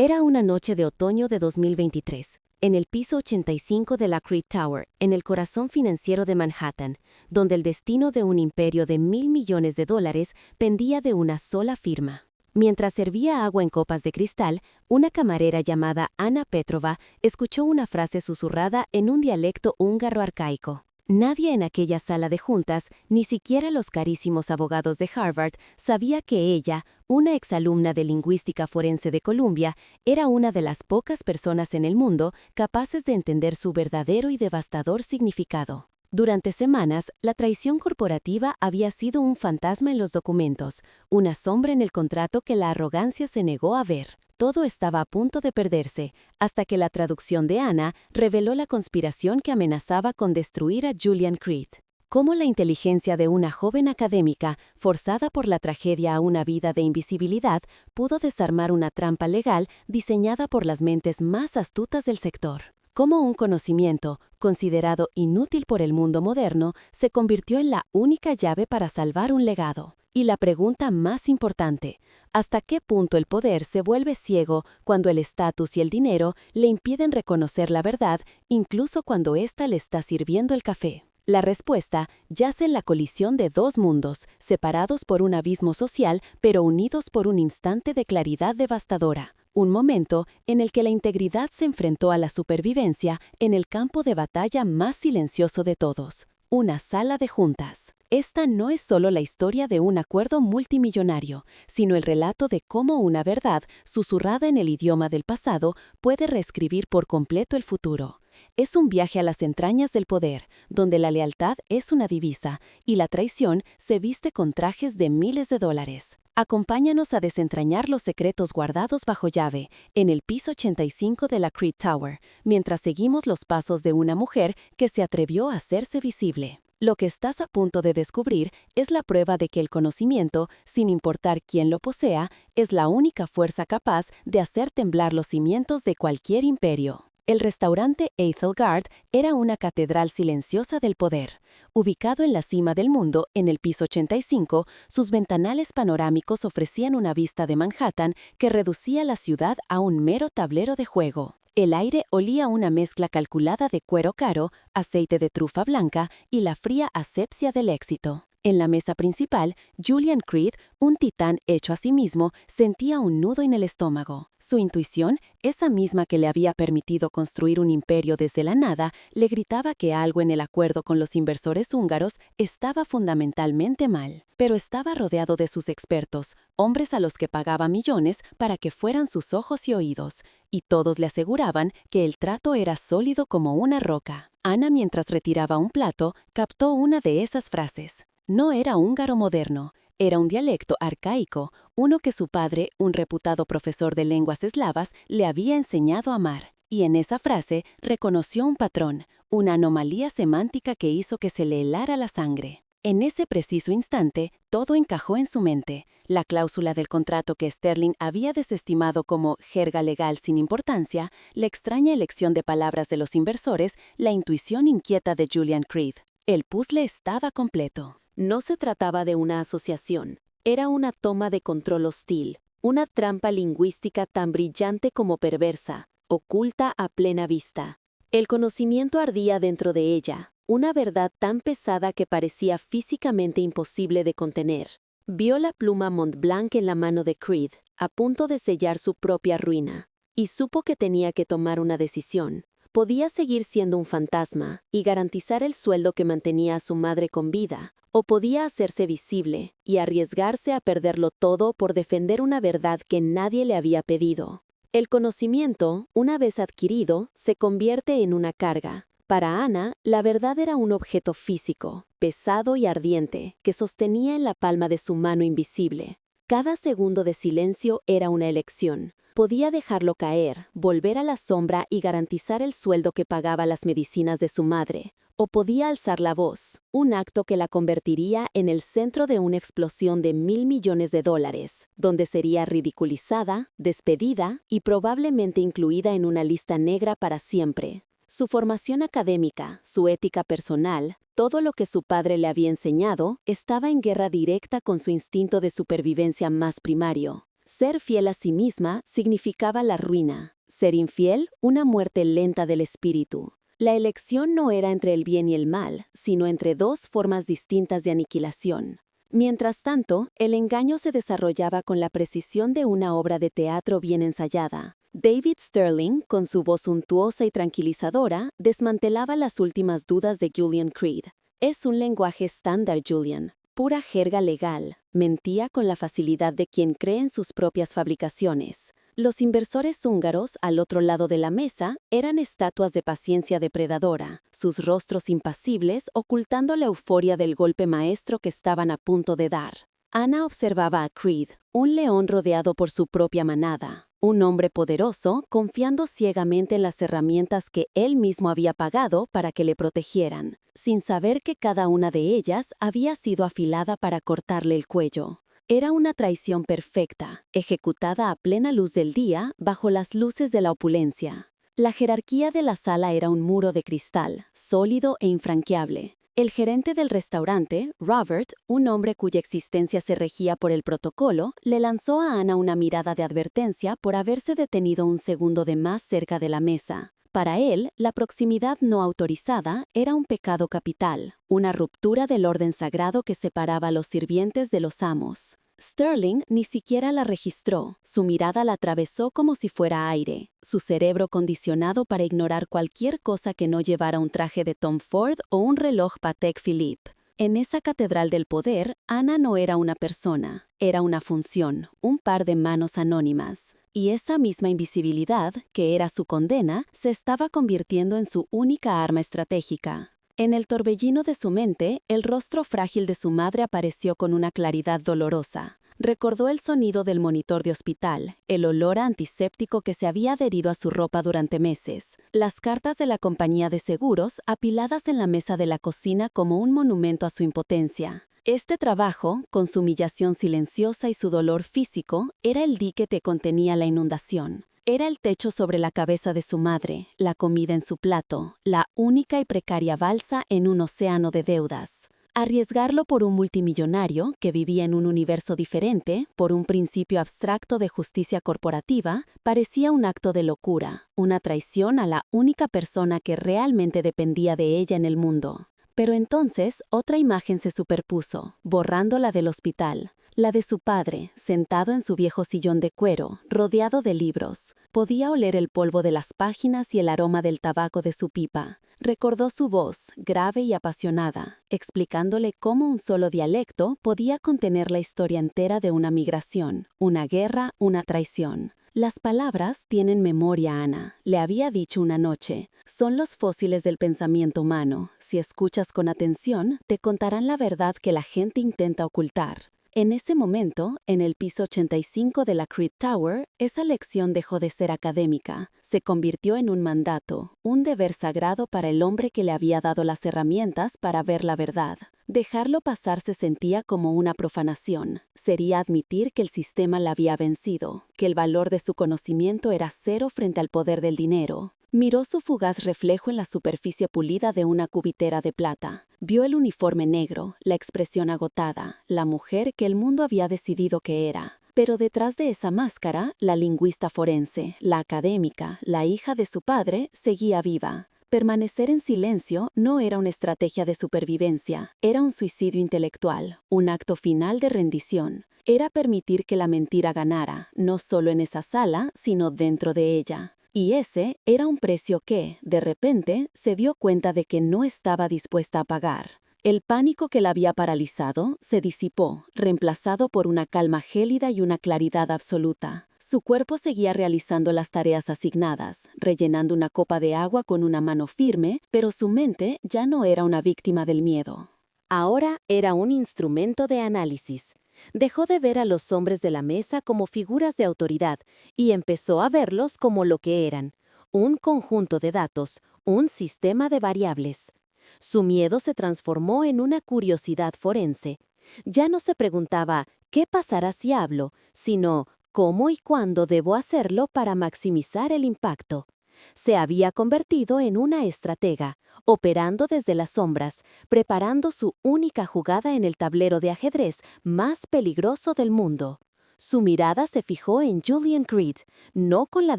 Era una noche de otoño de 2023, en el piso 85 de la Creed Tower, en el corazón financiero de Manhattan, donde el destino de un imperio de $1.000 millones pendía de una sola firma. Mientras servía agua en copas de cristal, una camarera llamada Anna Petrova escuchó una frase susurrada en un dialecto húngaro arcaico. Nadie en aquella sala de juntas, ni siquiera los carísimos abogados de Harvard, sabía que ella, una exalumna de lingüística forense de Columbia, era una de las pocas personas en el mundo capaces de entender su verdadero y devastador significado. Durante semanas, la traición corporativa había sido un fantasma en los documentos, una sombra en el contrato que la arrogancia se negó a ver. Todo estaba a punto de perderse, hasta que la traducción de Anna reveló la conspiración que amenazaba con destruir a Julian Creed. Cómo la inteligencia de una joven académica, forzada por la tragedia a una vida de invisibilidad, pudo desarmar una trampa legal diseñada por las mentes más astutas del sector. Cómo un conocimiento, considerado inútil por el mundo moderno, se convirtió en la única llave para salvar un legado. Y la pregunta más importante, ¿hasta qué punto el poder se vuelve ciego cuando el estatus y el dinero le impiden reconocer la verdad, incluso cuando ésta le está sirviendo el café? La respuesta yace en la colisión de dos mundos, separados por un abismo social, pero unidos por un instante de claridad devastadora. Un momento en el que la integridad se enfrentó a la supervivencia en el campo de batalla más silencioso de todos, una sala de juntas. Esta no es solo la historia de un acuerdo multimillonario, sino el relato de cómo una verdad, susurrada en el idioma del pasado, puede reescribir por completo el futuro. Es un viaje a las entrañas del poder, donde la lealtad es una divisa y la traición se viste con trajes de miles de dólares. Acompáñanos a desentrañar los secretos guardados bajo llave en el piso 85 de la Creed Tower, mientras seguimos los pasos de una mujer que se atrevió a hacerse visible. Lo que estás a punto de descubrir es la prueba de que el conocimiento, sin importar quién lo posea, es la única fuerza capaz de hacer temblar los cimientos de cualquier imperio. El restaurante Edelgard era una catedral silenciosa del poder. Ubicado en la cima del mundo, en el piso 85, sus ventanales panorámicos ofrecían una vista de Manhattan que reducía la ciudad a un mero tablero de juego. El aire olía a una mezcla calculada de cuero caro, aceite de trufa blanca y la fría asepsia del éxito. En la mesa principal, Julian Creed, un titán hecho a sí mismo, sentía un nudo en el estómago. Su intuición, esa misma que le había permitido construir un imperio desde la nada, le gritaba que algo en el acuerdo con los inversores húngaros estaba fundamentalmente mal. Pero estaba rodeado de sus expertos, hombres a los que pagaba millones para que fueran sus ojos y oídos, y todos le aseguraban que el trato era sólido como una roca. Anna, mientras retiraba un plato, captó una de esas frases. No era húngaro moderno, era un dialecto arcaico, uno que su padre, un reputado profesor de lenguas eslavas, le había enseñado a amar. Y en esa frase reconoció un patrón, una anomalía semántica que hizo que se le helara la sangre. En ese preciso instante, todo encajó en su mente. La cláusula del contrato que Sterling había desestimado como jerga legal sin importancia, la extraña elección de palabras de los inversores, la intuición inquieta de Julian Creed. El puzzle estaba completo. No se trataba de una asociación, era una toma de control hostil, una trampa lingüística tan brillante como perversa, oculta a plena vista. El conocimiento ardía dentro de ella, una verdad tan pesada que parecía físicamente imposible de contener. Vio la pluma Montblanc en la mano de Creed, a punto de sellar su propia ruina, y supo que tenía que tomar una decisión. Podía seguir siendo un fantasma y garantizar el sueldo que mantenía a su madre con vida, o podía hacerse visible y arriesgarse a perderlo todo por defender una verdad que nadie le había pedido. El conocimiento, una vez adquirido, se convierte en una carga. Para Anna, la verdad era un objeto físico, pesado y ardiente, que sostenía en la palma de su mano invisible. Cada segundo de silencio era una elección. Podía dejarlo caer, volver a la sombra y garantizar el sueldo que pagaba las medicinas de su madre. O podía alzar la voz, un acto que la convertiría en el centro de una explosión de $1.000 millones, donde sería ridiculizada, despedida y probablemente incluida en una lista negra para siempre. Su formación académica, su ética personal, todo lo que su padre le había enseñado, estaba en guerra directa con su instinto de supervivencia más primario. Ser fiel a sí misma significaba la ruina. Ser infiel, una muerte lenta del espíritu. La elección no era entre el bien y el mal, sino entre dos formas distintas de aniquilación. Mientras tanto, el engaño se desarrollaba con la precisión de una obra de teatro bien ensayada. David Sterling, con su voz untuosa y tranquilizadora, desmantelaba las últimas dudas de Julian Creed. Es un lenguaje estándar, Julian. Pura jerga legal. Mentía con la facilidad de quien cree en sus propias fabricaciones. Los inversores húngaros, al otro lado de la mesa, eran estatuas de paciencia depredadora, sus rostros impasibles ocultando la euforia del golpe maestro que estaban a punto de dar. Ana observaba a Creed, un león rodeado por su propia manada, un hombre poderoso confiando ciegamente en las herramientas que él mismo había pagado para que le protegieran, sin saber que cada una de ellas había sido afilada para cortarle el cuello. Era una traición perfecta, ejecutada a plena luz del día bajo las luces de la opulencia. La jerarquía de la sala era un muro de cristal, sólido e infranqueable. El gerente del restaurante, Robert, un hombre cuya existencia se regía por el protocolo, le lanzó a Ana una mirada de advertencia por haberse detenido un segundo de más cerca de la mesa. Para él, la proximidad no autorizada era un pecado capital, una ruptura del orden sagrado que separaba a los sirvientes de los amos. Sterling ni siquiera la registró, su mirada la atravesó como si fuera aire, su cerebro condicionado para ignorar cualquier cosa que no llevara un traje de Tom Ford o un reloj Patek Philippe. En esa catedral del poder, Ana no era una persona, era una función, un par de manos anónimas. Y esa misma invisibilidad, que era su condena, se estaba convirtiendo en su única arma estratégica. En el torbellino de su mente, el rostro frágil de su madre apareció con una claridad dolorosa. Recordó el sonido del monitor de hospital, el olor a antiséptico que se había adherido a su ropa durante meses, las cartas de la compañía de seguros apiladas en la mesa de la cocina como un monumento a su impotencia. Este trabajo, con su humillación silenciosa y su dolor físico, era el dique que contenía la inundación. Era el techo sobre la cabeza de su madre, la comida en su plato, la única y precaria balsa en un océano de deudas. Arriesgarlo por un multimillonario que vivía en un universo diferente, por un principio abstracto de justicia corporativa, parecía un acto de locura, una traición a la única persona que realmente dependía de ella en el mundo. Pero entonces otra imagen se superpuso, borrando la del hospital. La de su padre, sentado en su viejo sillón de cuero, rodeado de libros. Podía oler el polvo de las páginas y el aroma del tabaco de su pipa. Recordó su voz, grave y apasionada, explicándole cómo un solo dialecto podía contener la historia entera de una migración, una guerra, una traición. Las palabras tienen memoria, Ana, le había dicho una noche. Son los fósiles del pensamiento humano. Si escuchas con atención, te contarán la verdad que la gente intenta ocultar. En ese momento, en el piso 85 de la Creed Tower, esa lección dejó de ser académica. Se convirtió en un mandato, un deber sagrado para el hombre que le había dado las herramientas para ver la verdad. Dejarlo pasar se sentía como una profanación. Sería admitir que el sistema la había vencido, que el valor de su conocimiento era cero frente al poder del dinero. Miró su fugaz reflejo en la superficie pulida de una cubitera de plata. Vio el uniforme negro, la expresión agotada, la mujer que el mundo había decidido que era. Pero detrás de esa máscara, la lingüista forense, la académica, la hija de su padre, seguía viva. Permanecer en silencio no era una estrategia de supervivencia, era un suicidio intelectual, un acto final de rendición. Era permitir que la mentira ganara, no solo en esa sala, sino dentro de ella. Y ese era un precio que, de repente, se dio cuenta de que no estaba dispuesta a pagar. El pánico que la había paralizado se disipó, reemplazado por una calma gélida y una claridad absoluta. Su cuerpo seguía realizando las tareas asignadas, rellenando una copa de agua con una mano firme, pero su mente ya no era una víctima del miedo. Ahora era un instrumento de análisis. Dejó de ver a los hombres de la mesa como figuras de autoridad y empezó a verlos como lo que eran, un conjunto de datos, un sistema de variables. Su miedo se transformó en una curiosidad forense. Ya no se preguntaba ¿qué pasará si hablo?, sino ¿cómo y cuándo debo hacerlo para maximizar el impacto? Se había convertido en una estratega, operando desde las sombras, preparando su única jugada en el tablero de ajedrez más peligroso del mundo. Su mirada se fijó en Julian Creed, no con la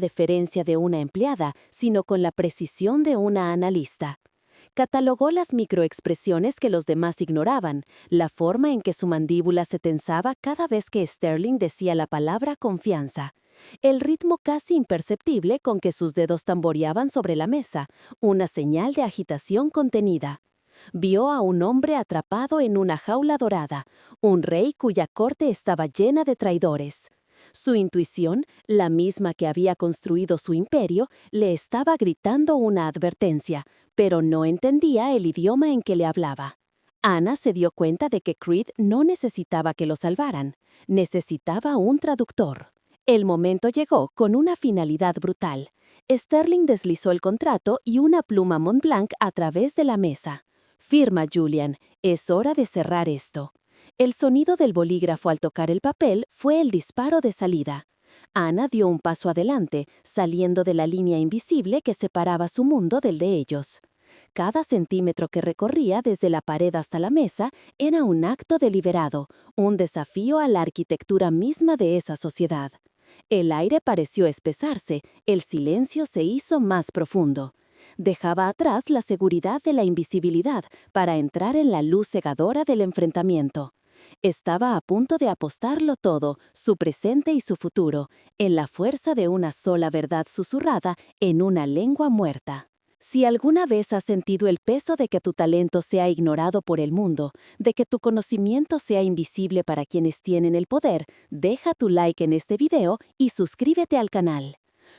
deferencia de una empleada, sino con la precisión de una analista. Catalogó las microexpresiones que los demás ignoraban, la forma en que su mandíbula se tensaba cada vez que Sterling decía la palabra confianza, el ritmo casi imperceptible con que sus dedos tamboreaban sobre la mesa, una señal de agitación contenida. Vio a un hombre atrapado en una jaula dorada, un rey cuya corte estaba llena de traidores. Su intuición, la misma que había construido su imperio, le estaba gritando una advertencia, pero no entendía el idioma en que le hablaba. Anna se dio cuenta de que Creed no necesitaba que lo salvaran, necesitaba un traductor. El momento llegó con una finalidad brutal. Sterling deslizó el contrato y una pluma Montblanc a través de la mesa. «Firma, Julian, es hora de cerrar esto». El sonido del bolígrafo al tocar el papel fue el disparo de salida. Anna dio un paso adelante, saliendo de la línea invisible que separaba su mundo del de ellos. Cada centímetro que recorría desde la pared hasta la mesa era un acto deliberado, un desafío a la arquitectura misma de esa sociedad. El aire pareció espesarse, el silencio se hizo más profundo. Dejaba atrás la seguridad de la invisibilidad para entrar en la luz cegadora del enfrentamiento. Estaba a punto de apostarlo todo, su presente y su futuro, en la fuerza de una sola verdad susurrada en una lengua muerta. Si alguna vez has sentido el peso de que tu talento sea ignorado por el mundo, de que tu conocimiento sea invisible para quienes tienen el poder, deja tu like en este video y suscríbete al canal.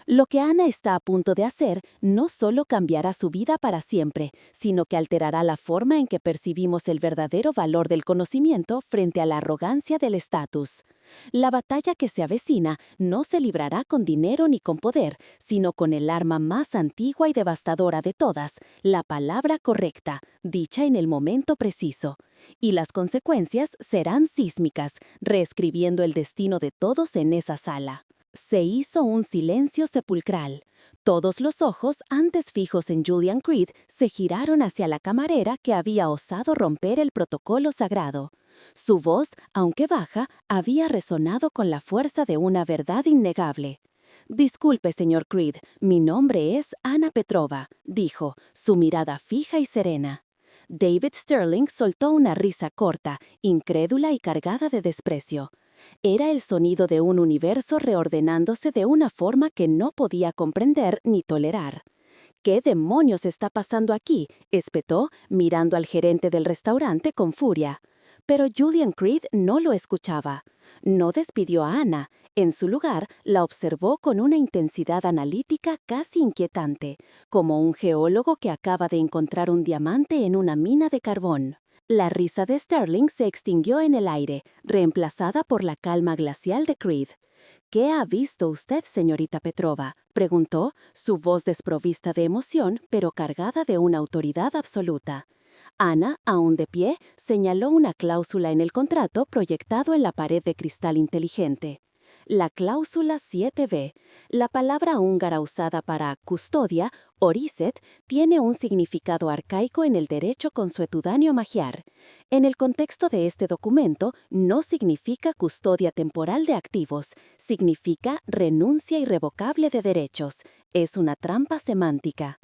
Lo que Anna está a punto de hacer no solo cambiará su vida para siempre, sino que alterará la forma en que percibimos el verdadero valor del conocimiento frente a la arrogancia del estatus. La batalla que se avecina no se librará con dinero ni con poder, sino con el arma más antigua y devastadora de todas, la palabra correcta, dicha en el momento preciso. Y las consecuencias serán sísmicas, reescribiendo el destino de todos en esa sala. Se hizo un silencio sepulcral. Todos los ojos, antes fijos en Julian Creed, se giraron hacia la camarera que había osado romper el protocolo sagrado. Su voz, aunque baja, había resonado con la fuerza de una verdad innegable. «Disculpe, señor Creed, mi nombre es Anna Petrova», dijo, su mirada fija y serena. David Sterling soltó una risa corta, incrédula y cargada de desprecio. Era el sonido de un universo reordenándose de una forma que no podía comprender ni tolerar. «¿Qué demonios está pasando aquí?», espetó, mirando al gerente del restaurante con furia. Pero Julian Creed no lo escuchaba. No despidió a Anna. En su lugar, la observó con una intensidad analítica casi inquietante, como un geólogo que acaba de encontrar un diamante en una mina de carbón. La risa de Sterling se extinguió en el aire, reemplazada por la calma glacial de Creed. «¿Qué ha visto usted, señorita Petrova?», preguntó, su voz desprovista de emoción, pero cargada de una autoridad absoluta. Anna, aún de pie, señaló una cláusula en el contrato proyectado en la pared de cristal inteligente. La cláusula 7b, la palabra húngara usada para custodia, oriset, tiene un significado arcaico en el derecho consuetudáneo magiar. En el contexto de este documento, no significa custodia temporal de activos, significa renuncia irrevocable de derechos. Es una trampa semántica.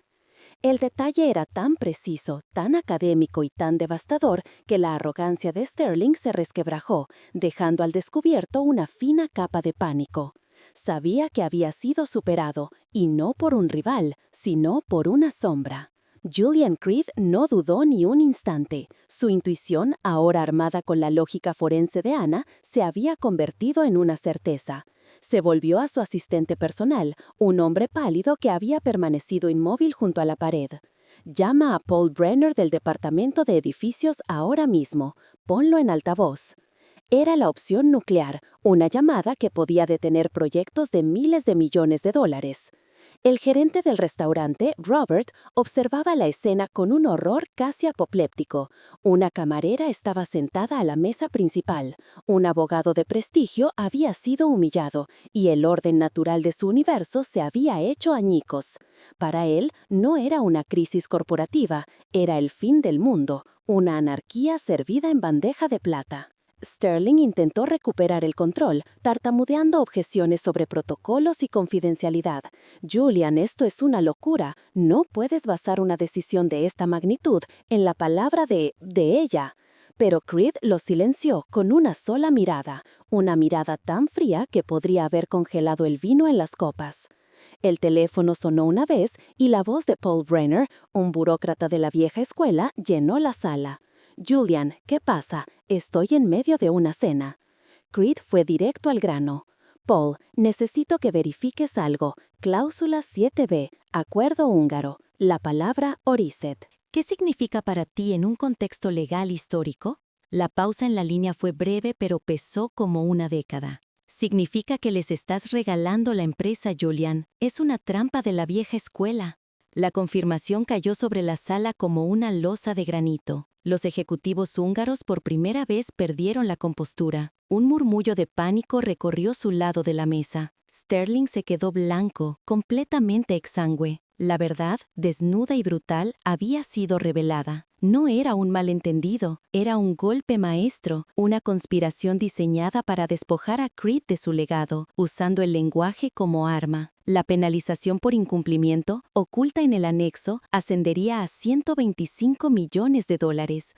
El detalle era tan preciso, tan académico y tan devastador que la arrogancia de Sterling se resquebrajó, dejando al descubierto una fina capa de pánico. Sabía que había sido superado, y no por un rival, sino por una sombra. Julian Creed no dudó ni un instante. Su intuición, ahora armada con la lógica forense de Anna, se había convertido en una certeza. Se volvió a su asistente personal, un hombre pálido que había permanecido inmóvil junto a la pared. «Llama a Paul Brenner del Departamento de Edificios ahora mismo. Ponlo en altavoz». Era la opción nuclear, una llamada que podía detener proyectos de miles de millones de dólares. El gerente del restaurante, Robert, observaba la escena con un horror casi apopléptico. Una camarera estaba sentada a la mesa principal. Un abogado de prestigio había sido humillado y el orden natural de su universo se había hecho añicos. Para él no era una crisis corporativa, era el fin del mundo, una anarquía servida en bandeja de plata. Sterling intentó recuperar el control, tartamudeando objeciones sobre protocolos y confidencialidad. Julian, esto es una locura. No puedes basar una decisión de esta magnitud en la palabra de ella. Pero Creed lo silenció con una sola mirada, una mirada tan fría que podría haber congelado el vino en las copas. El teléfono sonó una vez y la voz de Paul Brenner, un burócrata de la vieja escuela, llenó la sala. Julian, ¿qué pasa? Estoy en medio de una cena. Creed fue directo al grano. Paul, necesito que verifiques algo. Cláusula 7b, acuerdo húngaro. La palabra Oriset. ¿Qué significa para ti en un contexto legal histórico? La pausa en la línea fue breve pero pesó como una década. Significa que les estás regalando la empresa, Julian. Es una trampa de la vieja escuela. La confirmación cayó sobre la sala como una losa de granito. Los ejecutivos húngaros por primera vez perdieron la compostura. Un murmullo de pánico recorrió su lado de la mesa. Sterling se quedó blanco, completamente exangüe. La verdad, desnuda y brutal, había sido revelada. No era un malentendido, era un golpe maestro, una conspiración diseñada para despojar a Creed de su legado, usando el lenguaje como arma. La penalización por incumplimiento, oculta en el anexo, ascendería a $125 millones,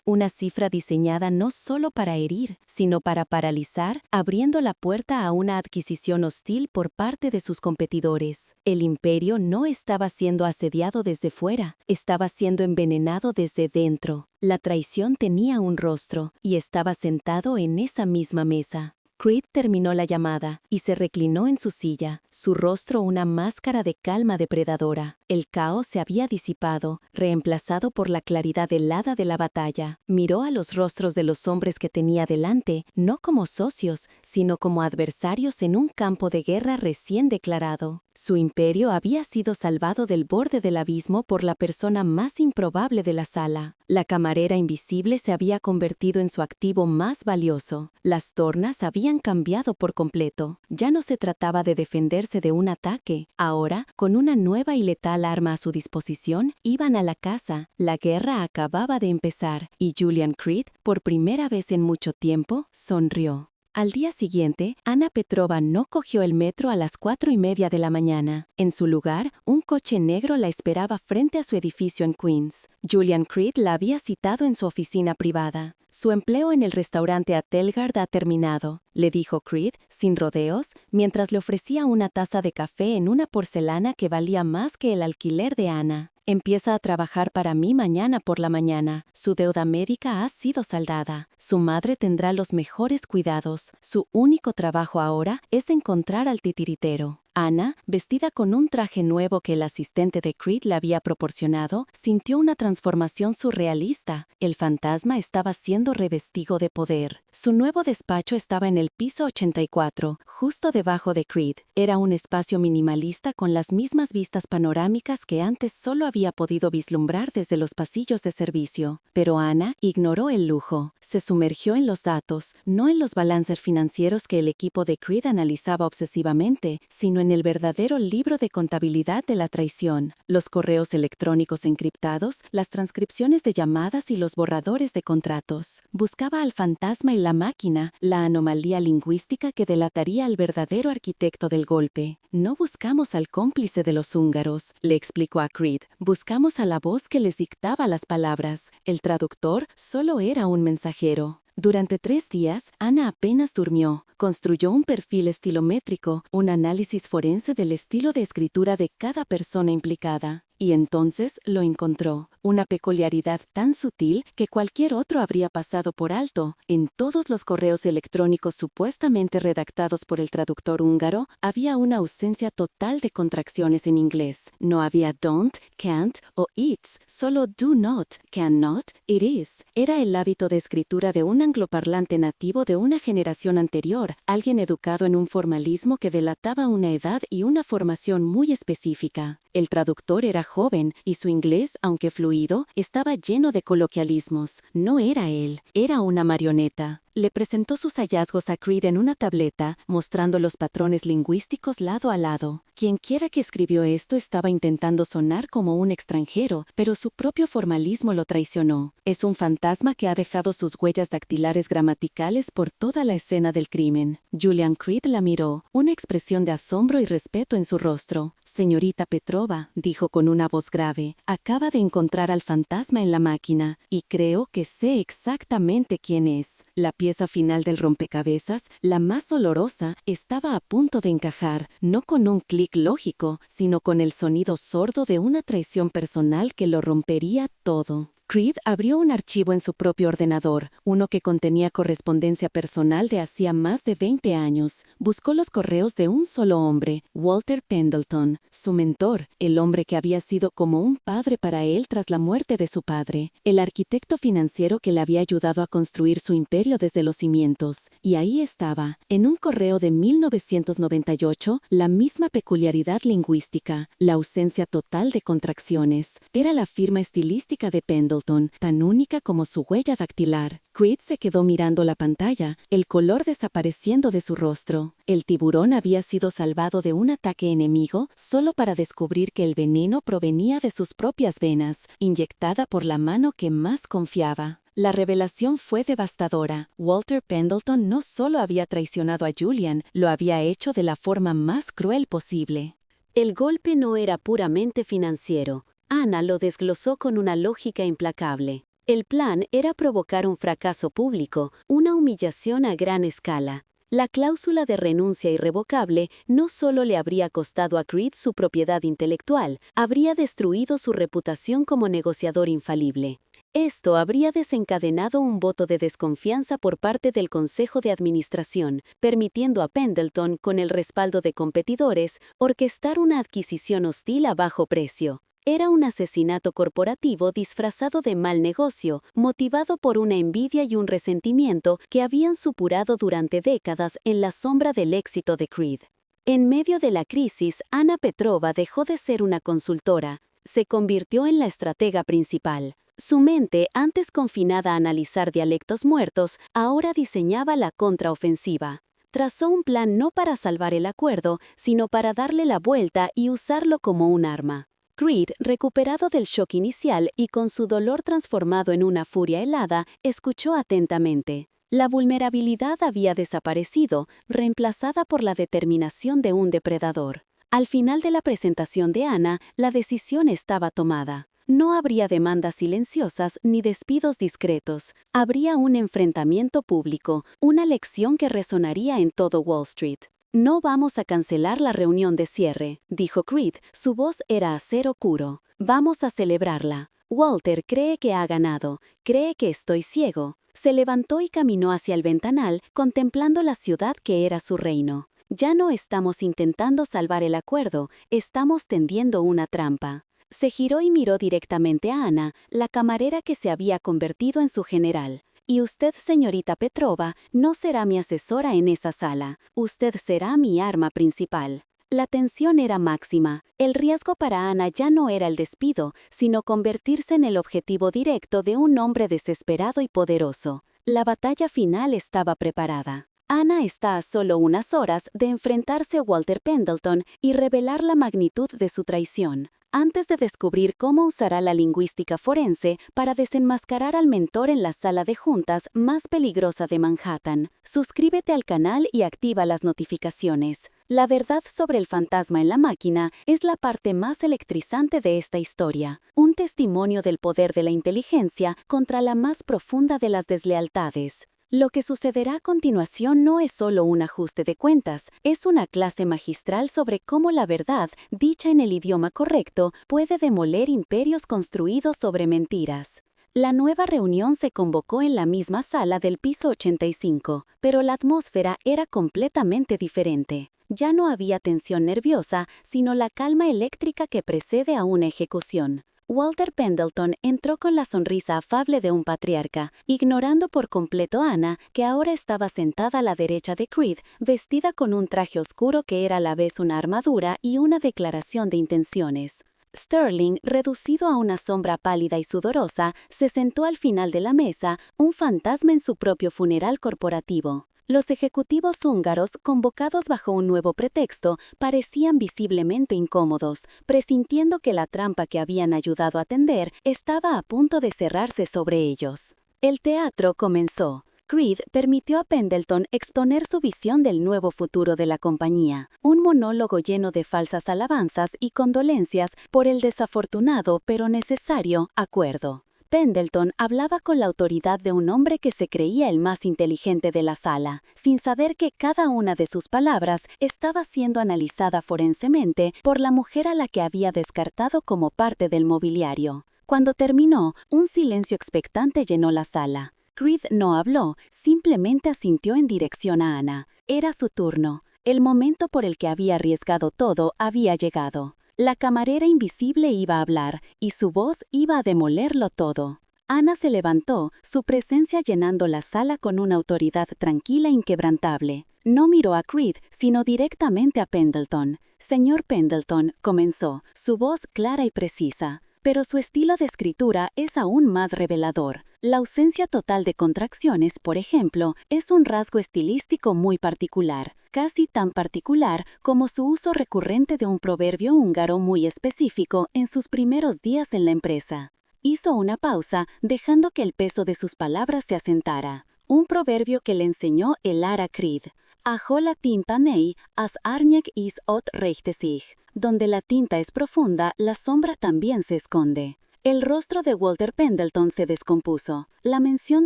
una cifra diseñada no solo para herir, sino para paralizar, abriendo la puerta a una adquisición hostil por parte de sus competidores. El imperio no estaba siendo asediado desde fuera, estaba siendo envenenado desde dentro. La traición tenía un rostro y estaba sentado en esa misma mesa. Creed terminó la llamada y se reclinó en su silla, su rostro una máscara de calma depredadora. El caos se había disipado, reemplazado por la claridad helada de la batalla. Miró a los rostros de los hombres que tenía delante, no como socios, sino como adversarios en un campo de guerra recién declarado. Su imperio había sido salvado del borde del abismo por la persona más improbable de la sala. La camarera invisible se había convertido en su activo más valioso. Las tornas habían cambiado por completo. Ya no se trataba de defenderse de un ataque. Ahora, con una nueva y letal arma a su disposición, iban a la caza. La guerra acababa de empezar, y Julian Creed, por primera vez en mucho tiempo, sonrió. Al día siguiente, Anna Petrova no cogió el metro a las 4:30 de la mañana. En su lugar, un coche negro la esperaba frente a su edificio en Queens. Julian Creed la había citado en su oficina privada. Su empleo en el restaurante Atelgard ha terminado, le dijo Creed, sin rodeos, mientras le ofrecía una taza de café en una porcelana que valía más que el alquiler de Anna. Empieza a trabajar para mí mañana por la mañana. Su deuda médica ha sido saldada. Su madre tendrá los mejores cuidados. Su único trabajo ahora es encontrar al titiritero. Anna, vestida con un traje nuevo que el asistente de Creed le había proporcionado, sintió una transformación surrealista. El fantasma estaba siendo revestido de poder. Su nuevo despacho estaba en el piso 84, justo debajo de Creed. Era un espacio minimalista con las mismas vistas panorámicas que antes solo había podido vislumbrar desde los pasillos de servicio. Pero Anna ignoró el lujo. Se sumergió en los datos, no en los balances financieros que el equipo de Creed analizaba obsesivamente, sino en el verdadero libro de contabilidad de la traición, los correos electrónicos encriptados, las transcripciones de llamadas y los borradores de contratos. Buscaba al fantasma y la máquina, la anomalía lingüística que delataría al verdadero arquitecto del golpe. No buscamos al cómplice de los húngaros, le explicó a Creed. Buscamos a la voz que les dictaba las palabras. El traductor solo era un mensajero. Durante 3 días, Anna apenas durmió. Construyó un perfil estilométrico, un análisis forense del estilo de escritura de cada persona implicada. Y entonces lo encontró, una peculiaridad tan sutil que cualquier otro habría pasado por alto. En todos los correos electrónicos supuestamente redactados por el traductor húngaro, había una ausencia total de contracciones en inglés. No había don't, can't o it's, solo do not, cannot, it is. Era el hábito de escritura de un angloparlante nativo de una generación anterior, alguien educado en un formalismo que delataba una edad y una formación muy específica. El traductor era joven y su inglés, aunque fluido, estaba lleno de coloquialismos. No era él, era una marioneta. Le presentó sus hallazgos a Creed en una tableta, mostrando los patrones lingüísticos lado a lado. Quienquiera que escribió esto estaba intentando sonar como un extranjero, pero su propio formalismo lo traicionó. Es un fantasma que ha dejado sus huellas dactilares gramaticales por toda la escena del crimen. Julian Creed la miró, una expresión de asombro y respeto en su rostro. Señorita Petrova, dijo con una voz grave, acaba de encontrar al fantasma en la máquina, y creo que sé exactamente quién es. La pieza final del rompecabezas, la más olorosa, estaba a punto de encajar, no con un clic lógico, sino con el sonido sordo de una traición personal que lo rompería todo. Creed abrió un archivo en su propio ordenador, uno que contenía correspondencia personal de hacía más de 20 años. Buscó los correos de un solo hombre, Walter Pendleton, su mentor, el hombre que había sido como un padre para él tras la muerte de su padre, el arquitecto financiero que le había ayudado a construir su imperio desde los cimientos. Y ahí estaba, en un correo de 1998, la misma peculiaridad lingüística, la ausencia total de contracciones. Era la firma estilística de Pendleton, tan única como su huella dactilar. Creed se quedó mirando la pantalla, el color desapareciendo de su rostro. El tiburón había sido salvado de un ataque enemigo solo para descubrir que el veneno provenía de sus propias venas, inyectada por la mano que más confiaba. La revelación fue devastadora. Walter Pendleton no solo había traicionado a Julian, lo había hecho de la forma más cruel posible. El golpe no era puramente financiero. Anna lo desglosó con una lógica implacable. El plan era provocar un fracaso público, una humillación a gran escala. La cláusula de renuncia irrevocable no solo le habría costado a Creed su propiedad intelectual, habría destruido su reputación como negociador infalible. Esto habría desencadenado un voto de desconfianza por parte del Consejo de Administración, permitiendo a Pendleton, con el respaldo de competidores, orquestar una adquisición hostil a bajo precio. Era un asesinato corporativo disfrazado de mal negocio, motivado por una envidia y un resentimiento que habían supurado durante décadas en la sombra del éxito de Creed. En medio de la crisis, Anna Petrova dejó de ser una consultora, se convirtió en la estratega principal. Su mente, antes confinada a analizar dialectos muertos, ahora diseñaba la contraofensiva. Trazó un plan no para salvar el acuerdo, sino para darle la vuelta y usarlo como un arma. Creed, recuperado del shock inicial y con su dolor transformado en una furia helada, escuchó atentamente. La vulnerabilidad había desaparecido, reemplazada por la determinación de un depredador. Al final de la presentación de Anna, la decisión estaba tomada. No habría demandas silenciosas ni despidos discretos. Habría un enfrentamiento público, una lección que resonaría en todo Wall Street. No vamos a cancelar la reunión de cierre, dijo Creed, su voz era acero puro. Vamos a celebrarla. Walter cree que ha ganado, cree que estoy ciego. Se levantó y caminó hacia el ventanal, contemplando la ciudad que era su reino. Ya no estamos intentando salvar el acuerdo, estamos tendiendo una trampa. Se giró y miró directamente a Anna, la camarera que se había convertido en su general. Y usted, señorita Petrova, no será mi asesora en esa sala. Usted será mi arma principal. La tensión era máxima. El riesgo para Anna ya no era el despido, sino convertirse en el objetivo directo de un hombre desesperado y poderoso. La batalla final estaba preparada. Anna está a solo unas horas de enfrentarse a Walter Pendleton y revelar la magnitud de su traición, antes de descubrir cómo usará la lingüística forense para desenmascarar al mentor en la sala de juntas más peligrosa de Manhattan. Suscríbete al canal y activa las notificaciones. La verdad sobre el fantasma en la máquina es la parte más electrizante de esta historia, un testimonio del poder de la inteligencia contra la más profunda de las deslealtades. Lo que sucederá a continuación no es solo un ajuste de cuentas, es una clase magistral sobre cómo la verdad, dicha en el idioma correcto, puede demoler imperios construidos sobre mentiras. La nueva reunión se convocó en la misma sala del piso 85, pero la atmósfera era completamente diferente. Ya no había tensión nerviosa, sino la calma eléctrica que precede a una ejecución. Walter Pendleton entró con la sonrisa afable de un patriarca, ignorando por completo a Anna, que ahora estaba sentada a la derecha de Creed, vestida con un traje oscuro que era a la vez una armadura y una declaración de intenciones. Sterling, reducido a una sombra pálida y sudorosa, se sentó al final de la mesa, un fantasma en su propio funeral corporativo. Los ejecutivos húngaros, convocados bajo un nuevo pretexto, parecían visiblemente incómodos, presintiendo que la trampa que habían ayudado a tender estaba a punto de cerrarse sobre ellos. El teatro comenzó. Creed permitió a Pendleton exponer su visión del nuevo futuro de la compañía, un monólogo lleno de falsas alabanzas y condolencias por el desafortunado pero necesario acuerdo. Pendleton hablaba con la autoridad de un hombre que se creía el más inteligente de la sala, sin saber que cada una de sus palabras estaba siendo analizada forensemente por la mujer a la que había descartado como parte del mobiliario. Cuando terminó, un silencio expectante llenó la sala. Creed no habló, simplemente asintió en dirección a Anna. Era su turno. El momento por el que había arriesgado todo había llegado. La camarera invisible iba a hablar, y su voz iba a demolerlo todo. Anna se levantó, su presencia llenando la sala con una autoridad tranquila e inquebrantable. No miró a Creed, sino directamente a Pendleton. Señor Pendleton, comenzó, su voz clara y precisa. Pero su estilo de escritura es aún más revelador. La ausencia total de contracciones, por ejemplo, es un rasgo estilístico muy particular, casi tan particular como su uso recurrente de un proverbio húngaro muy específico en sus primeros días en la empresa. Hizo una pausa, dejando que el peso de sus palabras se asentara. Un proverbio que le enseñó el Ara Creed. Ajo la tinta nei, as arñek is ot rechte sich. Donde la tinta es profunda, la sombra también se esconde. El rostro de Walter Pendleton se descompuso. La mención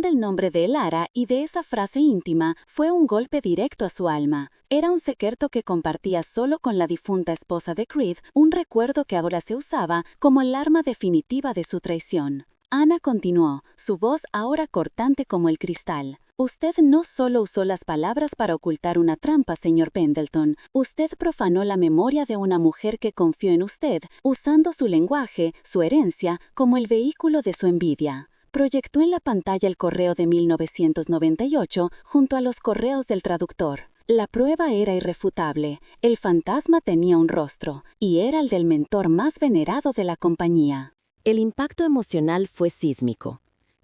del nombre de Elara y de esa frase íntima fue un golpe directo a su alma. Era un secreto que compartía solo con la difunta esposa de Creed, un recuerdo que ahora se usaba como el arma definitiva de su traición. Anna continuó, su voz ahora cortante como el cristal. Usted no solo usó las palabras para ocultar una trampa, señor Pendleton. Usted profanó la memoria de una mujer que confió en usted, usando su lenguaje, su herencia, como el vehículo de su envidia. Proyectó en la pantalla el correo de 1998 junto a los correos del traductor. La prueba era irrefutable. El fantasma tenía un rostro, y era el del mentor más venerado de la compañía. El impacto emocional fue sísmico.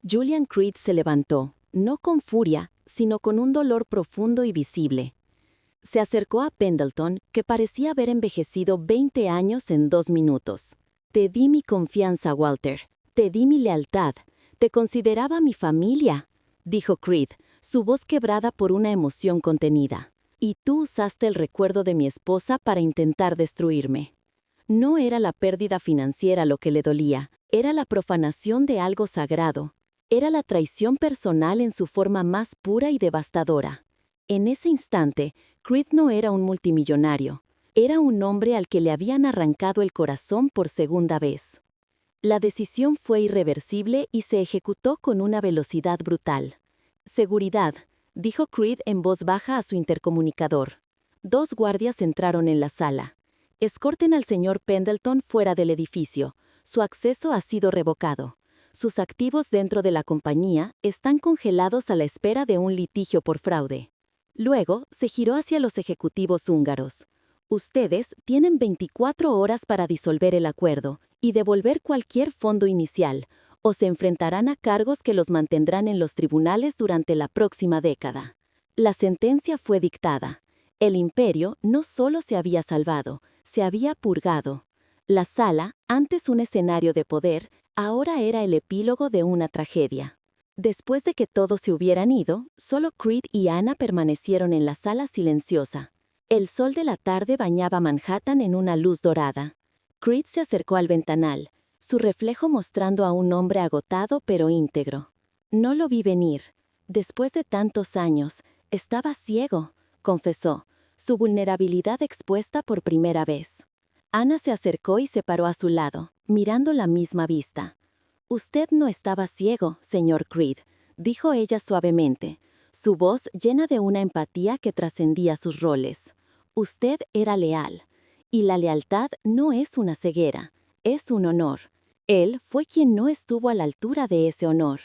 Julian Creed se levantó, no con furia, sino con un dolor profundo y visible. Se acercó a Pendleton, que parecía haber envejecido 20 años en 2 minutos. Te di mi confianza, Walter. Te di mi lealtad. Te consideraba mi familia, dijo Creed, su voz quebrada por una emoción contenida. Y tú usaste el recuerdo de mi esposa para intentar destruirme. No era la pérdida financiera lo que le dolía, era la profanación de algo sagrado. Era la traición personal en su forma más pura y devastadora. En ese instante, Creed no era un multimillonario. Era un hombre al que le habían arrancado el corazón por segunda vez. La decisión fue irreversible y se ejecutó con una velocidad brutal. Seguridad, dijo Creed en voz baja a su intercomunicador. 2 guardias entraron en la sala. Escorten al señor Pendleton fuera del edificio. Su acceso ha sido revocado. Sus activos dentro de la compañía están congelados a la espera de un litigio por fraude. Luego se giró hacia los ejecutivos húngaros. Ustedes tienen 24 horas para disolver el acuerdo y devolver cualquier fondo inicial, o se enfrentarán a cargos que los mantendrán en los tribunales durante la próxima década. La sentencia fue dictada. El imperio no solo se había salvado, se había purgado. La sala, antes un escenario de poder, ahora era el epílogo de una tragedia. Después de que todos se hubieran ido, solo Creed y Anna permanecieron en la sala silenciosa. El sol de la tarde bañaba Manhattan en una luz dorada. Creed se acercó al ventanal, su reflejo mostrando a un hombre agotado pero íntegro. No lo vi venir. Después de tantos años, estaba ciego, confesó, su vulnerabilidad expuesta por primera vez. Anna se acercó y se paró a su lado, mirando la misma vista. Usted no estaba ciego, señor Creed, dijo ella suavemente, su voz llena de una empatía que trascendía sus roles. Usted era leal, y la lealtad no es una ceguera, es un honor. Él fue quien no estuvo a la altura de ese honor.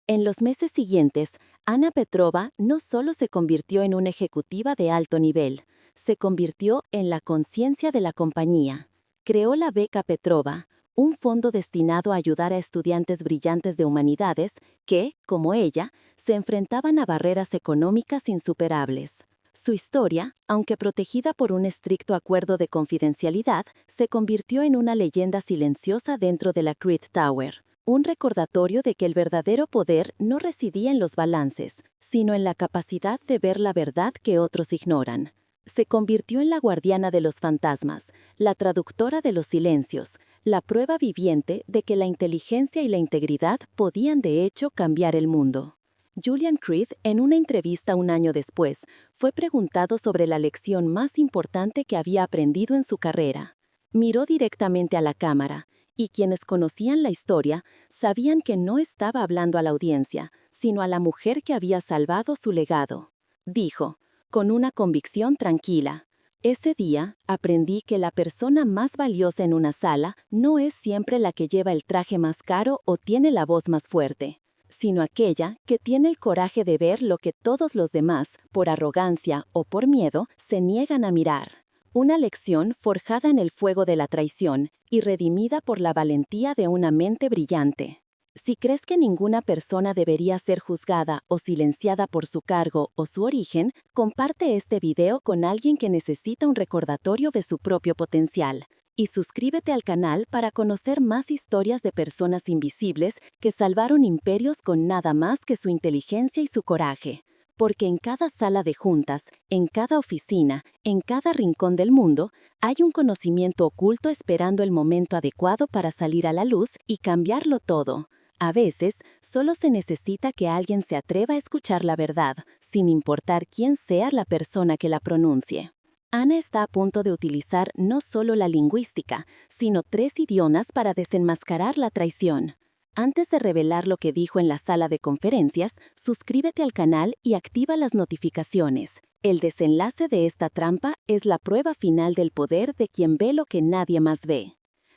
En los meses siguientes, Anna Petrova no solo se convirtió en una ejecutiva de alto nivel, se convirtió en la conciencia de la compañía. Creó la Beca Petrova, un fondo destinado a ayudar a estudiantes brillantes de humanidades que, como ella, se enfrentaban a barreras económicas insuperables. Su historia, aunque protegida por un estricto acuerdo de confidencialidad, se convirtió en una leyenda silenciosa dentro de la Creed Tower, un recordatorio de que el verdadero poder no residía en los balances, sino en la capacidad de ver la verdad que otros ignoran. Se convirtió en la guardiana de los fantasmas, la traductora de los silencios, la prueba viviente de que la inteligencia y la integridad podían de hecho cambiar el mundo. Julian Creed, en una entrevista un año después, fue preguntado sobre la lección más importante que había aprendido en su carrera. Miró directamente a la cámara, y quienes conocían la historia sabían que no estaba hablando a la audiencia, sino a la mujer que había salvado su legado. Dijo, con una convicción tranquila: ese día aprendí que la persona más valiosa en una sala no es siempre la que lleva el traje más caro o tiene la voz más fuerte, sino aquella que tiene el coraje de ver lo que todos los demás, por arrogancia o por miedo, se niegan a mirar. Una lección forjada en el fuego de la traición y redimida por la valentía de una mente brillante. Si crees que ninguna persona debería ser juzgada o silenciada por su cargo o su origen, comparte este video con alguien que necesita un recordatorio de su propio potencial. Y suscríbete al canal para conocer más historias de personas invisibles que salvaron imperios con nada más que su inteligencia y su coraje. Porque en cada sala de juntas, en cada oficina, en cada rincón del mundo, hay un conocimiento oculto esperando el momento adecuado para salir a la luz y cambiarlo todo. A veces, solo se necesita que alguien se atreva a escuchar la verdad, sin importar quién sea la persona que la pronuncie. Anna está a punto de utilizar no solo la lingüística, sino 3 idiomas para desenmascarar la traición. Antes de revelar lo que dijo en la sala de conferencias, suscríbete al canal y activa las notificaciones. El desenlace de esta trampa es la prueba final del poder de quien ve lo que nadie más ve.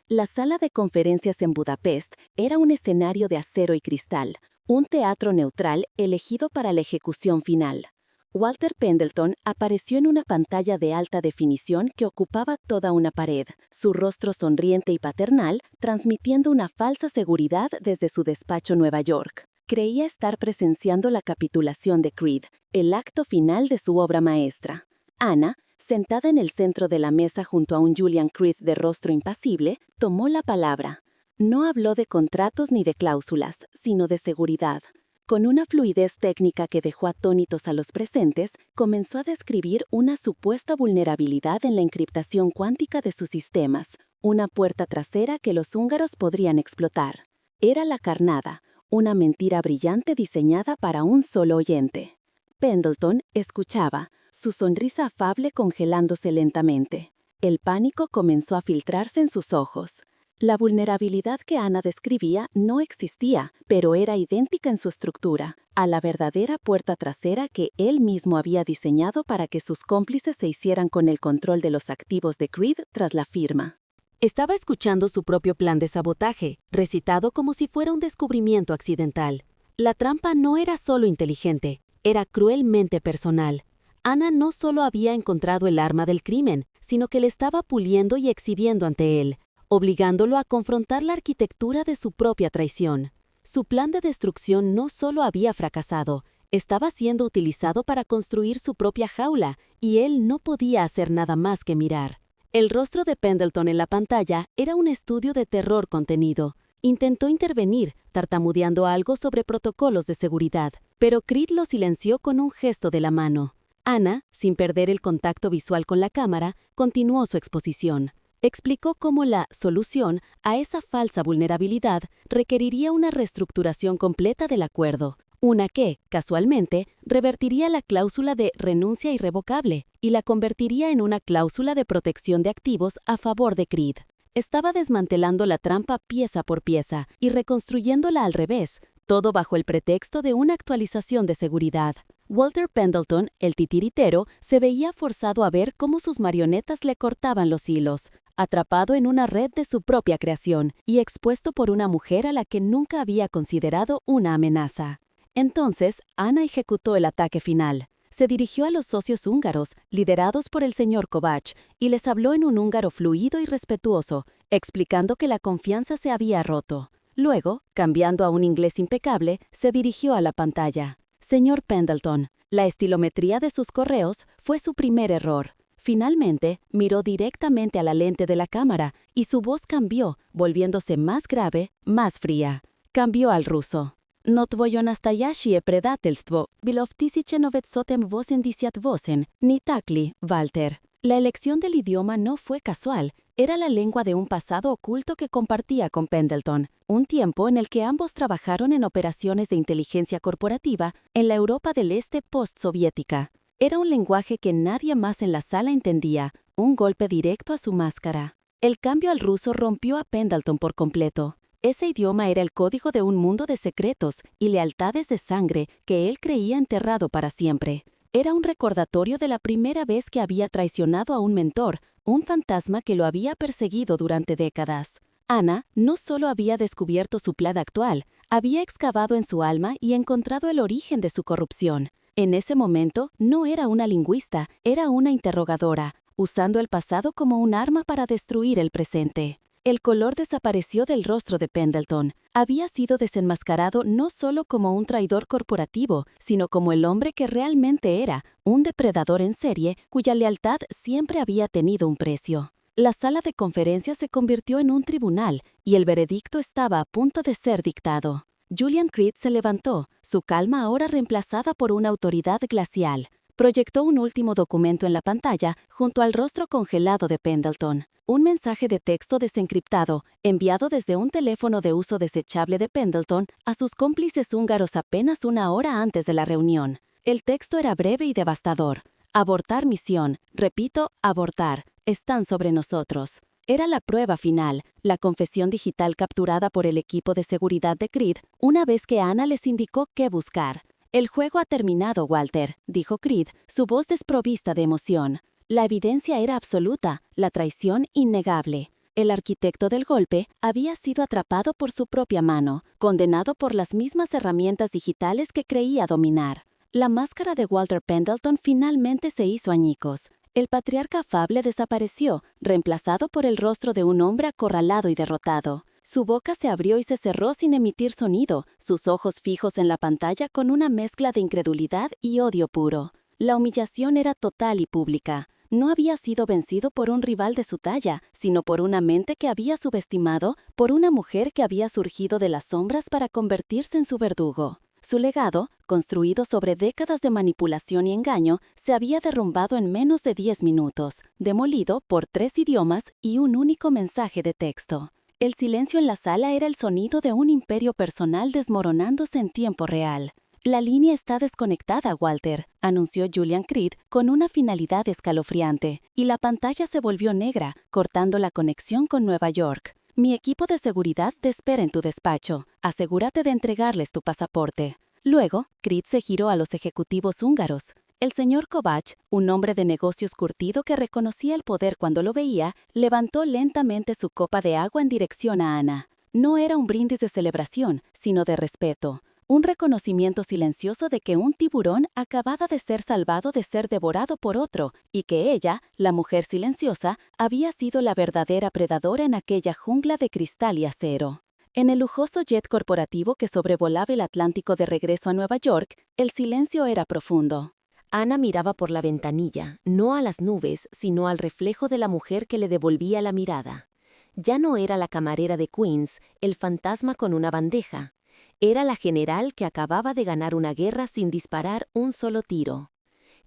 La sala de conferencias en Budapest era un escenario de acero y cristal, un teatro neutral elegido para la ejecución final. Walter Pendleton apareció en una pantalla de alta definición que ocupaba toda una pared, su rostro sonriente y paternal, transmitiendo una falsa seguridad desde su despacho en Nueva York. Creía estar presenciando la capitulación de Creed, el acto final de su obra maestra. Anna, sentada en el centro de la mesa junto a un Julian Creed de rostro impasible, tomó la palabra. No habló de contratos ni de cláusulas, sino de seguridad. Con una fluidez técnica que dejó atónitos a los presentes, comenzó a describir una supuesta vulnerabilidad en la encriptación cuántica de sus sistemas, una puerta trasera que los húngaros podrían explotar. Era la carnada, una mentira brillante diseñada para un solo oyente. Pendleton escuchaba, su sonrisa afable congelándose lentamente. El pánico comenzó a filtrarse en sus ojos. La vulnerabilidad que Anna describía no existía, pero era idéntica en su estructura, a la verdadera puerta trasera que él mismo había diseñado para que sus cómplices se hicieran con el control de los activos de Creed tras la firma. Estaba escuchando su propio plan de sabotaje, recitado como si fuera un descubrimiento accidental. La trampa no era solo inteligente, era cruelmente personal. Anna no solo había encontrado el arma del crimen, sino que le estaba puliendo y exhibiendo ante él, obligándolo a confrontar la arquitectura de su propia traición. Su plan de destrucción no solo había fracasado, estaba siendo utilizado para construir su propia jaula, y él no podía hacer nada más que mirar. El rostro de Pendleton en la pantalla era un estudio de terror contenido. Intentó intervenir, tartamudeando algo sobre protocolos de seguridad, pero Creed lo silenció con un gesto de la mano. Anna, sin perder el contacto visual con la cámara, continuó su exposición. Explicó cómo la solución a esa falsa vulnerabilidad requeriría una reestructuración completa del acuerdo, una que, casualmente, revertiría la cláusula de renuncia irrevocable y la convertiría en una cláusula de protección de activos a favor de Creed. Estaba desmantelando la trampa pieza por pieza y reconstruyéndola al revés, todo bajo el pretexto de una actualización de seguridad. Walter Pendleton, el titiritero, se veía forzado a ver cómo sus marionetas le cortaban los hilos. atrapado en una red de su propia creación y expuesto por una mujer a la que nunca había considerado una amenaza. Entonces, Ana ejecutó el ataque final. Se dirigió a los socios húngaros, liderados por el señor Kovács, y les habló en un húngaro fluido y respetuoso, explicando que la confianza se había roto. Luego, cambiando a un inglés impecable, se dirigió a la pantalla. Señor Pendleton, la estilometría de sus correos fue su primer error. Finalmente, miró directamente a la lente de la cámara y su voz cambió, volviéndose más grave, más fría. Cambió al ruso. No tvoyo nastoящее предательство, биловтисяче 988 ni takli, Walter. La elección del idioma no fue casual, era la lengua de un pasado oculto que compartía con Pendleton, un tiempo en el que ambos trabajaron en operaciones de inteligencia corporativa en la Europa del Este postsoviética. Era un lenguaje que nadie más en la sala entendía, un golpe directo a su máscara. El cambio al ruso rompió a Pendleton por completo. Ese idioma era el código de un mundo de secretos y lealtades de sangre que él creía enterrado para siempre. Era un recordatorio de la primera vez que había traicionado a un mentor, un fantasma que lo había perseguido durante décadas. Ana no solo había descubierto su plan actual, había excavado en su alma y encontrado el origen de su corrupción. En ese momento no era una lingüista, era una interrogadora, usando el pasado como un arma para destruir el presente. El color desapareció del rostro de Pendleton. Había sido desenmascarado no solo como un traidor corporativo, sino como el hombre que realmente era, un depredador en serie cuya lealtad siempre había tenido un precio. La sala de conferencias se convirtió en un tribunal y el veredicto estaba a punto de ser dictado. Julian Creed se levantó, su calma ahora reemplazada por una autoridad glacial. Proyectó un último documento en la pantalla junto al rostro congelado de Pendleton. Un mensaje de texto desencriptado, enviado desde un teléfono de uso desechable de Pendleton a sus cómplices húngaros apenas una hora antes de la reunión. El texto era breve y devastador. Abortar misión. Repito, abortar. Están sobre nosotros. Era la prueba final, la confesión digital capturada por el equipo de seguridad de Creed una vez que Ana les indicó qué buscar. El juego ha terminado, Walter, dijo Creed, su voz desprovista de emoción. La evidencia era absoluta, la traición innegable. El arquitecto del golpe había sido atrapado por su propia mano, condenado por las mismas herramientas digitales que creía dominar. La máscara de Walter Pendleton finalmente se hizo añicos. El patriarca afable desapareció, reemplazado por el rostro de un hombre acorralado y derrotado. Su boca se abrió y se cerró sin emitir sonido, sus ojos fijos en la pantalla con una mezcla de incredulidad y odio puro. La humillación era total y pública. No había sido vencido por un rival de su talla, sino por una mente que había subestimado, por una mujer que había surgido de las sombras para convertirse en su verdugo. Su legado, construido sobre décadas de manipulación y engaño, se había derrumbado en menos de 10 minutos, demolido por 3 idiomas y un único mensaje de texto. El silencio en la sala era el sonido de un imperio personal desmoronándose en tiempo real. La línea está desconectada, Walter, anunció Julian Creed con una finalidad escalofriante, y la pantalla se volvió negra, cortando la conexión con Nueva York. Mi equipo de seguridad te espera en tu despacho. Asegúrate de entregarles tu pasaporte. Luego, Creed se giró a los ejecutivos húngaros. El señor Kovács, un hombre de negocios curtido que reconocía el poder cuando lo veía, levantó lentamente su copa de agua en dirección a Ana. No era un brindis de celebración, sino de respeto. Un reconocimiento silencioso de que un tiburón acababa de ser salvado de ser devorado por otro y que ella, la mujer silenciosa, había sido la verdadera predadora en aquella jungla de cristal y acero. En el lujoso jet corporativo que sobrevolaba el Atlántico de regreso a Nueva York, el silencio era profundo. Ana miraba por la ventanilla, no a las nubes, sino al reflejo de la mujer que le devolvía la mirada. Ya no era la camarera de Queens, el fantasma con una bandeja. Era la general que acababa de ganar una guerra sin disparar un solo tiro.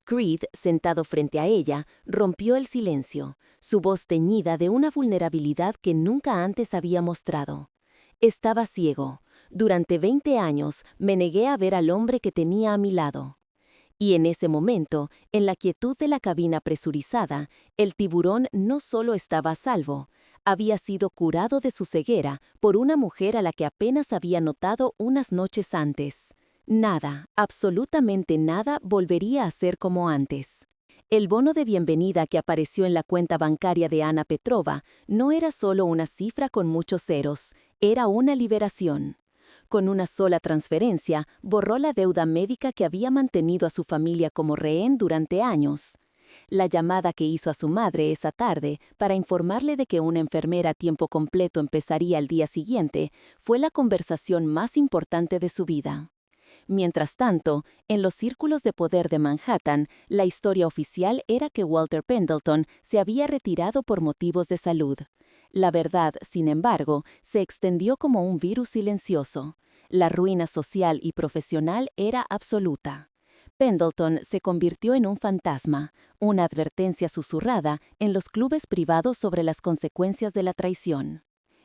Creed, sentado frente a ella, rompió el silencio, su voz teñida de una vulnerabilidad que nunca antes había mostrado. Estaba ciego. Durante 20 años me negué a ver al hombre que tenía a mi lado. Y en ese momento, en la quietud de la cabina presurizada, el tiburón no solo estaba a salvo, había sido curado de su ceguera por una mujer a la que apenas había notado unas noches antes. Nada, absolutamente nada, volvería a ser como antes. El bono de bienvenida que apareció en la cuenta bancaria de Anna Petrova no era solo una cifra con muchos ceros, era una liberación. Con una sola transferencia, borró la deuda médica que había mantenido a su familia como rehén durante años. La llamada que hizo a su madre esa tarde para informarle de que una enfermera a tiempo completo empezaría al día siguiente fue la conversación más importante de su vida. Mientras tanto, en los círculos de poder de Manhattan, la historia oficial era que Walter Pendleton se había retirado por motivos de salud. La verdad, sin embargo, se extendió como un virus silencioso. La ruina social y profesional era absoluta. Pendleton se convirtió en un fantasma, una advertencia susurrada en los clubes privados sobre las consecuencias de la traición.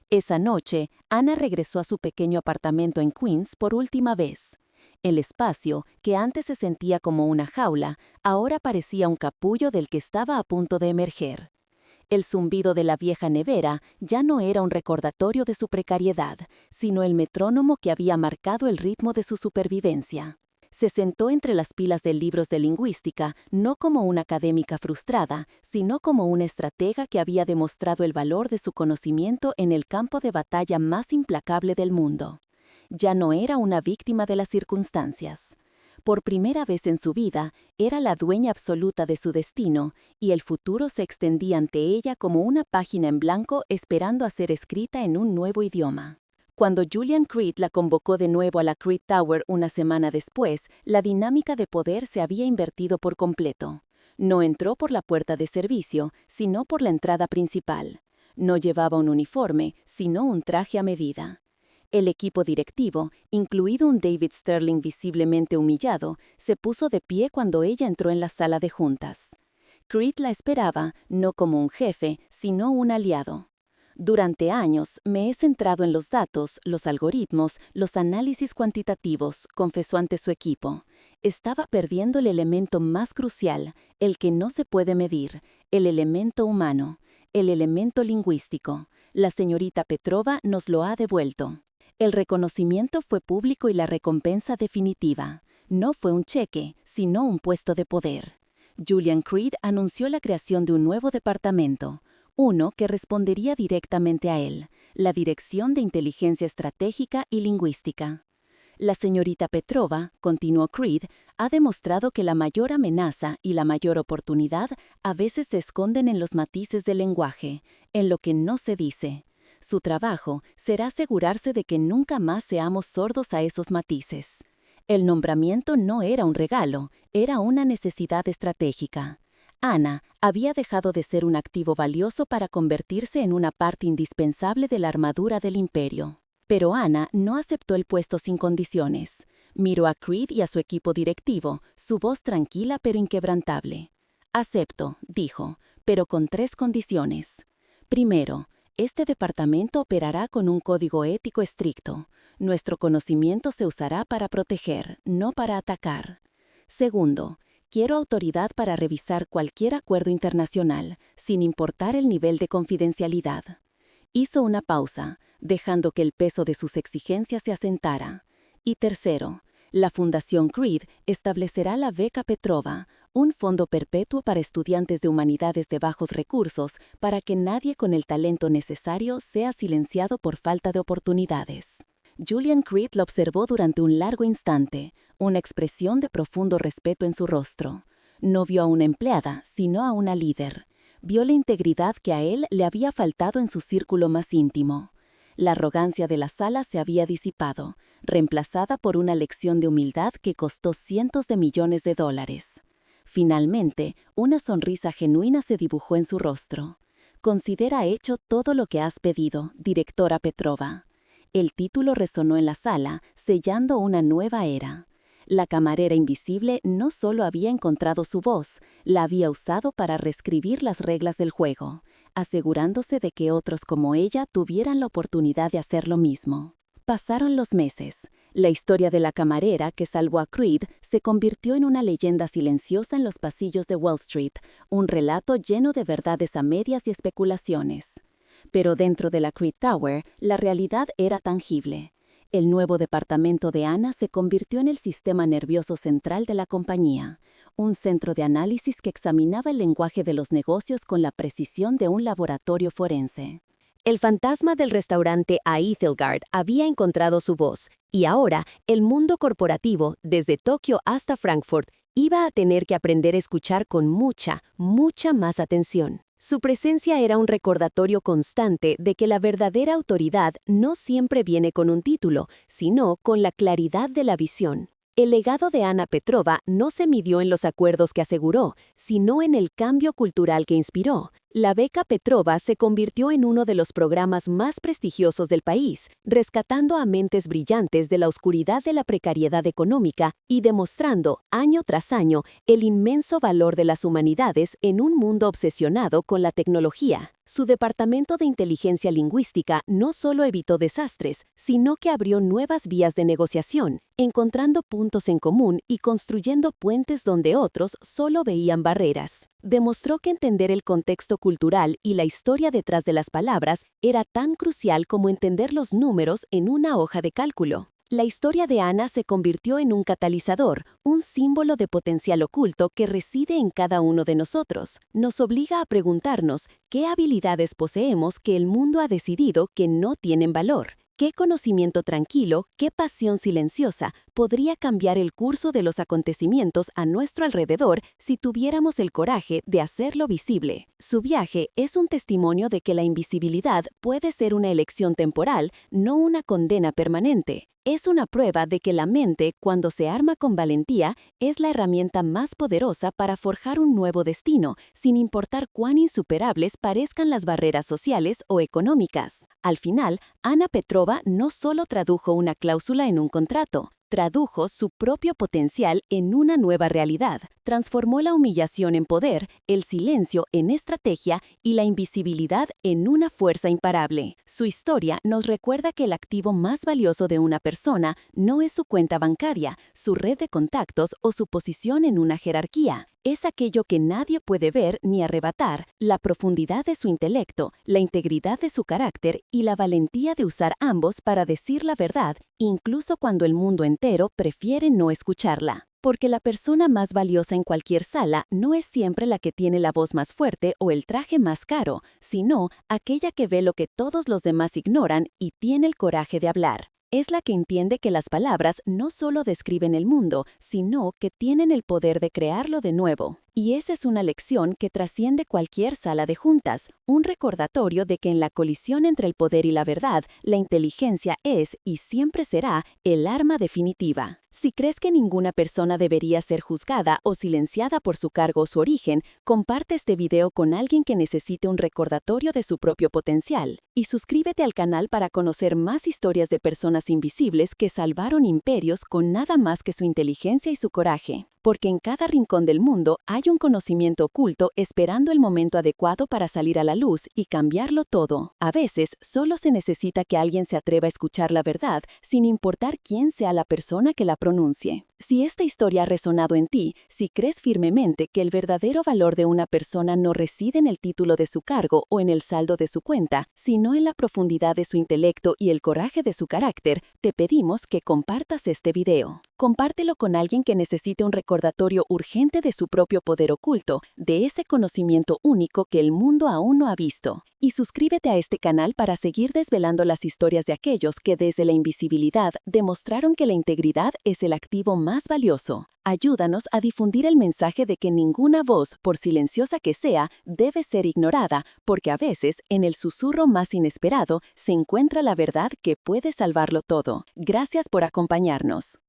Esa noche, Anna regresó a su pequeño apartamento en Queens por última vez. El espacio, que antes se sentía como una jaula, ahora parecía un capullo del que estaba a punto de emerger. El zumbido de la vieja nevera ya no era un recordatorio de su precariedad, sino el metrónomo que había marcado el ritmo de su supervivencia. Se sentó entre las pilas de libros de lingüística, no como una académica frustrada, sino como una estratega que había demostrado el valor de su conocimiento en el campo de batalla más implacable del mundo. Ya no era una víctima de las circunstancias. Por primera vez en su vida, era la dueña absoluta de su destino, y el futuro se extendía ante ella como una página en blanco esperando a ser escrita en un nuevo idioma. Cuando Julian Creed la convocó de nuevo a la Creed Tower una semana después, la dinámica de poder se había invertido por completo. No entró por la puerta de servicio, sino por la entrada principal. No llevaba un uniforme, sino un traje a medida. El equipo directivo, incluido un David Sterling visiblemente humillado, se puso de pie cuando ella entró en la sala de juntas. Creed la esperaba, no como un jefe, sino un aliado. Durante años me he centrado en los datos, los algoritmos, los análisis cuantitativos, confesó ante su equipo. Estaba perdiendo el elemento más crucial, el que no se puede medir, el elemento humano, el elemento lingüístico. La señorita Petrova nos lo ha devuelto. El reconocimiento fue público y la recompensa definitiva. No fue un cheque, sino un puesto de poder. Julian Creed anunció la creación de un nuevo departamento, uno que respondería directamente a él, la Dirección de Inteligencia Estratégica y Lingüística. La señorita Petrova, continuó Creed, ha demostrado que la mayor amenaza y la mayor oportunidad a veces se esconden en los matices del lenguaje, en lo que no se dice. Su trabajo será asegurarse de que nunca más seamos sordos a esos matices. El nombramiento no era un regalo, era una necesidad estratégica. Anna había dejado de ser un activo valioso para convertirse en una parte indispensable de la armadura del imperio. Pero Anna no aceptó el puesto sin condiciones. Miró a Creed y a su equipo directivo, su voz tranquila pero inquebrantable. «Acepto», dijo, «pero con 3 condiciones. Primero, este departamento operará con un código ético estricto. Nuestro conocimiento se usará para proteger, no para atacar. Segundo, quiero autoridad para revisar cualquier acuerdo internacional, sin importar el nivel de confidencialidad». Hizo una pausa, dejando que el peso de sus exigencias se asentara. Y tercero, la Fundación Creed establecerá la Beca Petrova, un fondo perpetuo para estudiantes de humanidades de bajos recursos, para que nadie con el talento necesario sea silenciado por falta de oportunidades. Julian Creed lo observó durante un largo instante, una expresión de profundo respeto en su rostro. No vio a una empleada, sino a una líder. Vio la integridad que a él le había faltado en su círculo más íntimo. La arrogancia de la sala se había disipado, reemplazada por una lección de humildad que costó cientos de millones de dólares. Finalmente, una sonrisa genuina se dibujó en su rostro. «Considera hecho todo lo que has pedido, directora Petrova». El título resonó en la sala, sellando una nueva era. La camarera invisible no solo había encontrado su voz, la había usado para reescribir las reglas del juego, asegurándose de que otros como ella tuvieran la oportunidad de hacer lo mismo. Pasaron los meses. La historia de la camarera que salvó a Creed se convirtió en una leyenda silenciosa en los pasillos de Wall Street, un relato lleno de verdades a medias y especulaciones. Pero dentro de la Creed Tower, la realidad era tangible. El nuevo departamento de Ana se convirtió en el sistema nervioso central de la compañía, un centro de análisis que examinaba el lenguaje de los negocios con la precisión de un laboratorio forense. El fantasma del restaurante a Ethelgard había encontrado su voz, y ahora el mundo corporativo, desde Tokio hasta Frankfurt, iba a tener que aprender a escuchar con mucha más atención. Su presencia era un recordatorio constante de que la verdadera autoridad no siempre viene con un título, sino con la claridad de la visión. El legado de Ana Petrova no se midió en los acuerdos que aseguró, sino en el cambio cultural que inspiró. La beca Petrova se convirtió en uno de los programas más prestigiosos del país, rescatando a mentes brillantes de la oscuridad de la precariedad económica y demostrando, año tras año, el inmenso valor de las humanidades en un mundo obsesionado con la tecnología. Su departamento de inteligencia lingüística no solo evitó desastres, sino que abrió nuevas vías de negociación, encontrando puntos en común y construyendo puentes donde otros solo veían barreras. Demostró que entender el contexto cultural y la historia detrás de las palabras era tan crucial como entender los números en una hoja de cálculo. La historia de Ana se convirtió en un catalizador, un símbolo de potencial oculto que reside en cada uno de nosotros. Nos obliga a preguntarnos qué habilidades poseemos que el mundo ha decidido que no tienen valor. ¿Qué conocimiento tranquilo, qué pasión silenciosa podría cambiar el curso de los acontecimientos a nuestro alrededor si tuviéramos el coraje de hacerlo visible? Su viaje es un testimonio de que la invisibilidad puede ser una elección temporal, no una condena permanente. Es una prueba de que la mente, cuando se arma con valentía, es la herramienta más poderosa para forjar un nuevo destino, sin importar cuán insuperables parezcan las barreras sociales o económicas. Al final, Ana Petrova no solo tradujo una cláusula en un contrato, tradujo su propio potencial en una nueva realidad, transformó la humillación en poder, el silencio en estrategia y la invisibilidad en una fuerza imparable. Su historia nos recuerda que el activo más valioso de una persona no es su cuenta bancaria, su red de contactos o su posición en una jerarquía. Es aquello que nadie puede ver ni arrebatar, la profundidad de su intelecto, la integridad de su carácter y la valentía de usar ambos para decir la verdad, incluso cuando el mundo entero prefiere no escucharla. Porque la persona más valiosa en cualquier sala no es siempre la que tiene la voz más fuerte o el traje más caro, sino aquella que ve lo que todos los demás ignoran y tiene el coraje de hablar. Es la que entiende que las palabras no solo describen el mundo, sino que tienen el poder de crearlo de nuevo. Y esa es una lección que trasciende cualquier sala de juntas, un recordatorio de que en la colisión entre el poder y la verdad, la inteligencia es y siempre será el arma definitiva. Si crees que ninguna persona debería ser juzgada o silenciada por su cargo o su origen, comparte este video con alguien que necesite un recordatorio de su propio potencial. Y suscríbete al canal para conocer más historias de personas invisibles que salvaron imperios con nada más que su inteligencia y su coraje. Porque en cada rincón del mundo hay un conocimiento oculto esperando el momento adecuado para salir a la luz y cambiarlo todo. A veces, solo se necesita que alguien se atreva a escuchar la verdad, sin importar quién sea la persona que la pronuncie. Si esta historia ha resonado en ti, si crees firmemente que el verdadero valor de una persona no reside en el título de su cargo o en el saldo de su cuenta, sino en la profundidad de su intelecto y el coraje de su carácter, te pedimos que compartas este video. Compártelo con alguien que necesite un recordatorio urgente de su propio poder oculto, de ese conocimiento único que el mundo aún no ha visto. Y suscríbete a este canal para seguir desvelando las historias de aquellos que desde la invisibilidad demostraron que la integridad es el activo más valioso. Ayúdanos a difundir el mensaje de que ninguna voz, por silenciosa que sea, debe ser ignorada, porque a veces, en el susurro más inesperado, se encuentra la verdad que puede salvarlo todo. Gracias por acompañarnos.